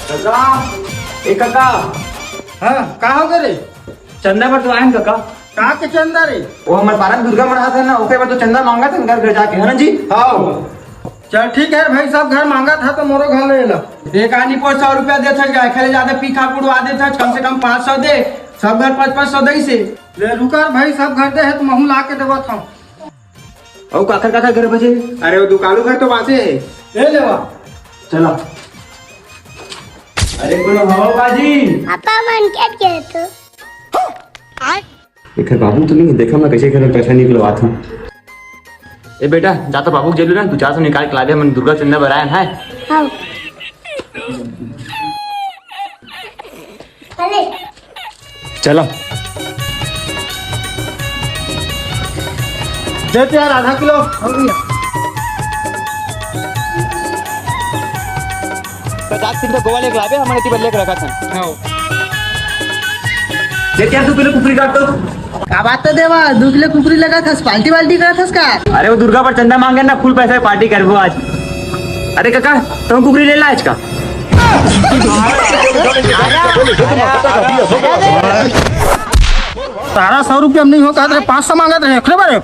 काका ए काका हाँ का हो गए रे? चंदा पर तो आए काका। का के चंदा रे? वो हमारे पारक दुर्गा मना था ना, ओके पर तो चंदा मांगा था घर घर जाके, है ना जी? हाँ चल ठीक है भाई साहब, घर मांगा था तो मोरो घर ले ला। एक आनी पर 100 रुपया दे था, खेले ज्यादा पीखा पुड़वा दे था, कम से कम 500 दे, सब घर 500 दे से। ले रुका भाई साहब, घर दे है तो महू ला के देवा था। और काकर काकर घर बजे? अरे वो दुकानों घर तो बाते है। ले लेवा चला। अरे बोलो हो बाजी। पापा मन क्या कहते एक बाबू तो नहीं देखा मैं कैसे घर में पैसा निकलवा था। ए बेटा जा तो बाबू जेलू ना, तू 400 निकाल के ला दे, मन दुर्गा चंदा बरायन है। हाँ अरे चलो देते यार आधा किलो हो गया। 50 किलो गोवा लेके लावे, हमारे ती बदले के रखा था। हाँ ये क्या 2 किलो कुफरी काट दो। का बात तो देवा 2 किलो कुकरी लगा था, पार्टी वाल्टी करा था का? अरे वो दुर्गा पर चंदा मांगे ना, फुल पैसा पार्टी करबो आज। अरे काका तुम कुकरी ले ला आज का। 1,200 रुपया नहीं हो कहा 500 मांगा था, बारे